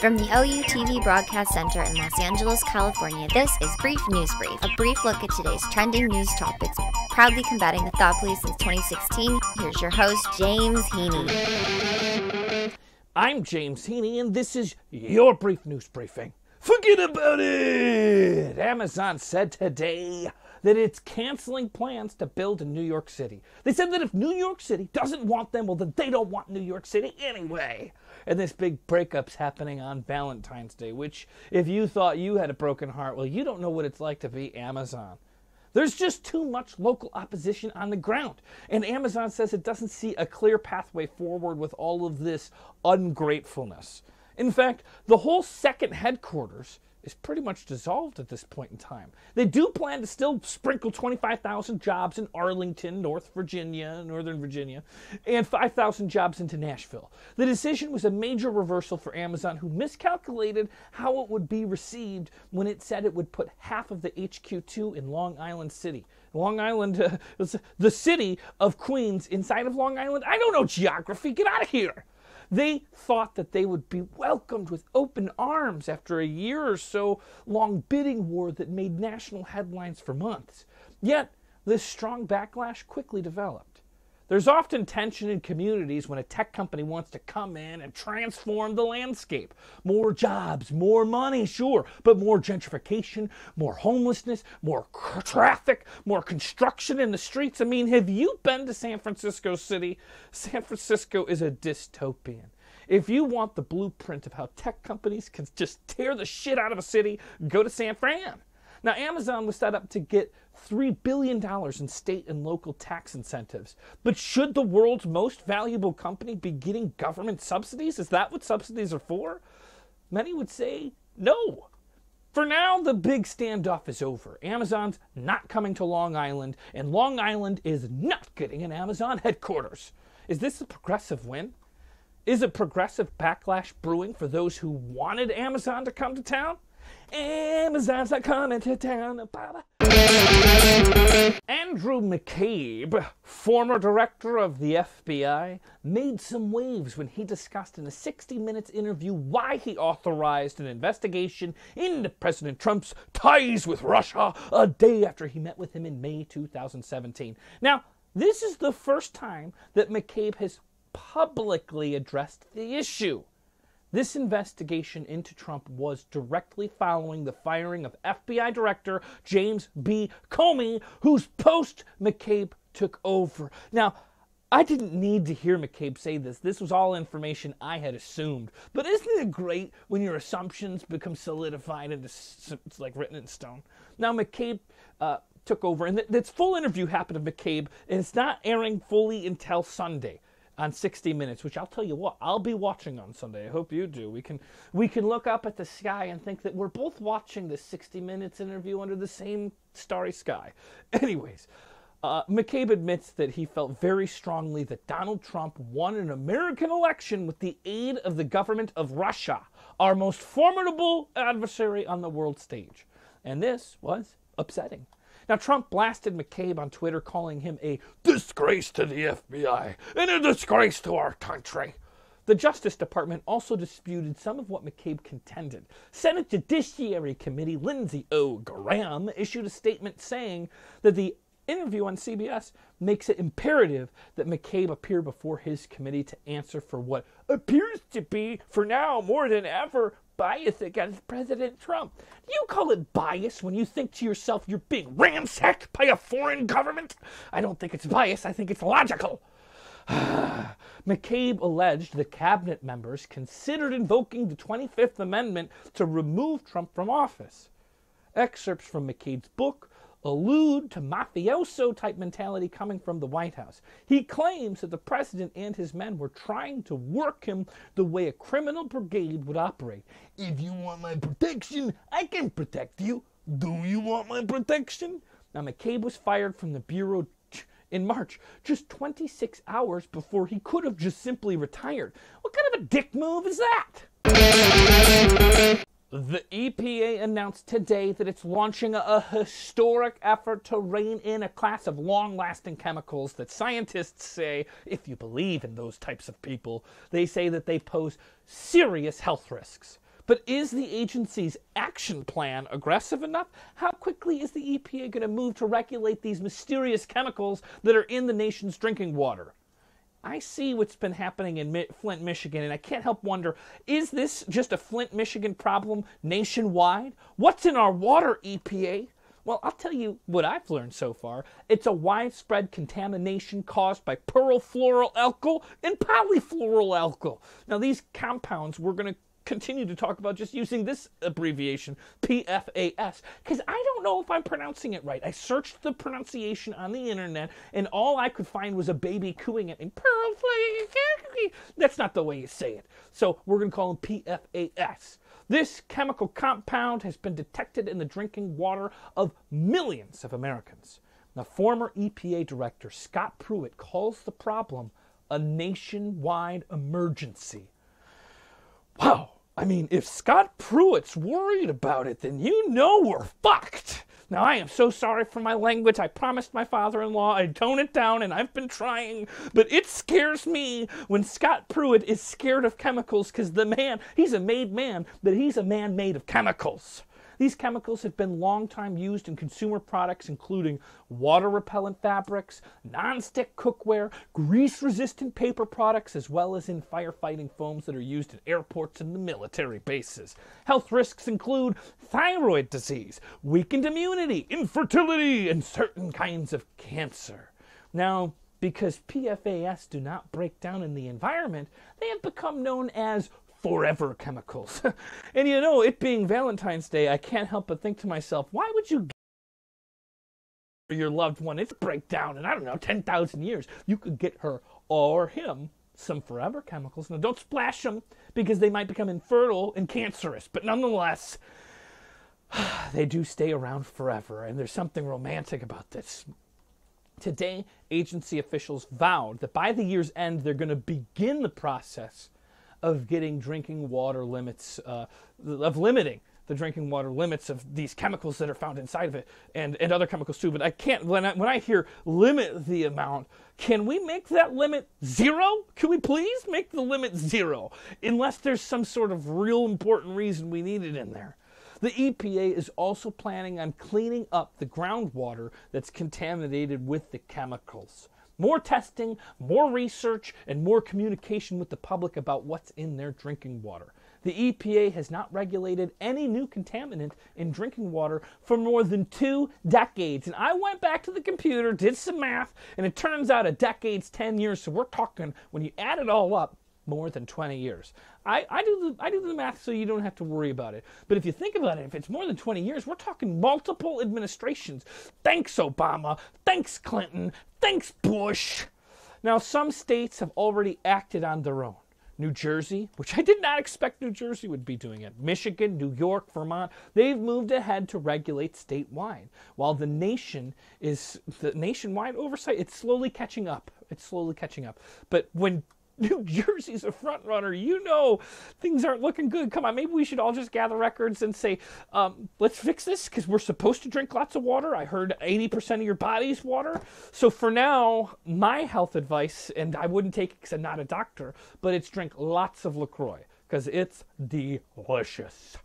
From the OU TV Broadcast Center in Los Angeles, California, this is Brief News Brief, a brief look at today's trending news topics, proudly combating the thought police since 2016. Here's your host, James Heaney. I'm James Heaney, and this is your Brief News Briefing. Forget about it! Amazon said today that it's canceling plans to build in New York City. They said that if New York City doesn't want them, well, then they don't want New York City anyway. And this big breakup's happening on Valentine's Day, which, if you thought you had a broken heart, well, you don't know what it's like to be Amazon. There's just too much local opposition on the ground. And Amazon says it doesn't see a clear pathway forward with all of this ungratefulness. In fact, the whole second headquarters is pretty much dissolved at this point in time. They do plan to still sprinkle 25,000 jobs in Arlington, Northern Virginia, and 5,000 jobs into Nashville. The decision was a major reversal for Amazon, who miscalculated how it would be received when it said it would put half of the HQ2 in Long Island City. Long Island, the city of Queens inside of Long Island? I don't know geography. Get out of here. They thought that they would be welcomed with open arms after a year or so long bidding war that made national headlines for months. Yet, this strong backlash quickly developed. There's often tension in communities when a tech company wants to come in and transform the landscape. More jobs, more money, sure, but more gentrification, more homelessness, more traffic, more construction in the streets. I mean, have you been to San Francisco City? San Francisco is a dystopian. If you want the blueprint of how tech companies can just tear the shit out of a city, go to San Fran. Now, Amazon was set up to get $3 billion in state and local tax incentives. But should the world's most valuable company be getting government subsidies? Is that what subsidies are for? Many would say no. For now, the big standoff is over. Amazon's not coming to Long Island, and Long Island is not getting an Amazon headquarters. Is this a progressive win? Is a progressive backlash brewing for those who wanted Amazon to come to town? Amazon's not coming to town. Andrew McCabe, former director of the FBI, made some waves when he discussed in a 60 Minutes interview why he authorized an investigation into President Trump's ties with Russia a day after he met with him in May 2017. Now, this is the first time that McCabe has publicly addressed the issue. This investigation into Trump was directly following the firing of FBI Director James B. Comey, whose post McCabe took over. Now, I didn't need to hear McCabe say this. This was all information I had assumed. But isn't it great when your assumptions become solidified and it's like written in stone? Now, McCabe took over, and this full interview happened to McCabe, and it's not airing fully until Sunday on 60 Minutes, which I'll tell you what, I'll be watching on Sunday. I hope you do. We can look up at the sky and think that we're both watching this 60 Minutes interview under the same starry sky. Anyways, McCabe admits that he felt very strongly that Donald Trump won an American election with the aid of the government of Russia, our most formidable adversary on the world stage. And this was upsetting. Now, Trump blasted McCabe on Twitter, calling him a disgrace to the FBI and a disgrace to our country. The Justice Department also disputed some of what McCabe contended. Senate Judiciary Committee Lindsey O. Graham issued a statement saying that the interview on CBS makes it imperative that McCabe appear before his committee to answer for what appears to be, for now more than ever, bias against President Trump. Do you call it bias when you think to yourself you're being ransacked by a foreign government? I don't think it's bias. I think it's logical. McCabe alleged the cabinet members considered invoking the 25th Amendment to remove Trump from office. Excerpts from McCabe's book allude to mafioso-type mentality coming from the White House. He claims that the president and his men were trying to work him the way a criminal brigade would operate. If you want my protection, I can protect you. Do you want my protection? Now, McCabe was fired from the Bureau in March, just 26 hours before he could have just simply retired. What kind of a dick move is that? The EPA announced today that it's launching a historic effort to rein in a class of long-lasting chemicals that scientists say, if you believe in those types of people, they say that they pose serious health risks. But is the agency's action plan aggressive enough? How quickly is the EPA going to move to regulate these mysterious chemicals that are in the nation's drinking water? I see what's been happening in Flint, Michigan, and I can't help wonder, is this just a Flint, Michigan problem nationwide? What's in our water, EPA? Well, I'll tell you what I've learned so far. It's a widespread contamination caused by perfluoroalkyl and polyfluoroalkyl. Now, these compounds we're going to continue to talk about just using this abbreviation, PFAS, because I don't know if I'm pronouncing it right. I searched the pronunciation on the internet, and all I could find was a baby cooing at me. That's not the way you say it. So we're going to call them PFAS. This chemical compound has been detected in the drinking water of millions of Americans. Now, former EPA Director Scott Pruitt calls the problem a nationwide emergency. Wow. I mean, if Scott Pruitt's worried about it, then you know we're fucked. Now, I am so sorry for my language. I promised my father-in-law I'd tone it down, and I've been trying. But it scares me when Scott Pruitt is scared of chemicals because the man, he's a made man, but he's a man made of chemicals. These chemicals have been long time used in consumer products, including water-repellent fabrics, non-stick cookware, grease-resistant paper products, as well as in firefighting foams that are used in airports and the military bases. Health risks include thyroid disease, weakened immunity, infertility, and certain kinds of cancer. Now, because PFAS do not break down in the environment, they have become known as forever chemicals. And you know, it being Valentine's Day, I can't help but think to myself, why would you give your loved one, it's break down in, I don't know, 10,000 years. You could get her or him some forever chemicals. Now, don't splash them because they might become infertile and cancerous. But nonetheless, they do stay around forever. And there's something romantic about this. Today, agency officials vowed that by the year's end, they're going to begin the process of getting drinking water limits, of limiting the drinking water limits of these chemicals that are found inside of it, and other chemicals too. But I can't, when I hear limit the amount, can we make that limit 0? Can we please make the limit 0? Unless there's some sort of real important reason we need it in there. The EPA is also planning on cleaning up the groundwater that's contaminated with the chemicals. More testing, more research, and more communication with the public about what's in their drinking water. The EPA has not regulated any new contaminant in drinking water for more than 2 decades. And I went back to the computer, did some math, and it turns out a decade's 10 years. So we're talking, when you add it all up, more than 20 years. I do the math so you don't have to worry about it. But if you think about it, if it's more than 20 years, we're talking multiple administrations. Thanks, Obama. Thanks, Clinton. Thanks, Bush. Now, some states have already acted on their own. New Jersey, which I did not expect New Jersey would be doing it. Michigan, New York, Vermont, they've moved ahead to regulate statewide. While the nationwide oversight, it's slowly catching up. It's slowly catching up. But when New Jersey's a front runner, you know things aren't looking good. Come on, maybe we should all just gather records and say, let's fix this because we're supposed to drink lots of water. I heard 80% of your body's water. So for now, my health advice, and I wouldn't take it because I'm not a doctor, but it's drink lots of LaCroix because it's delicious.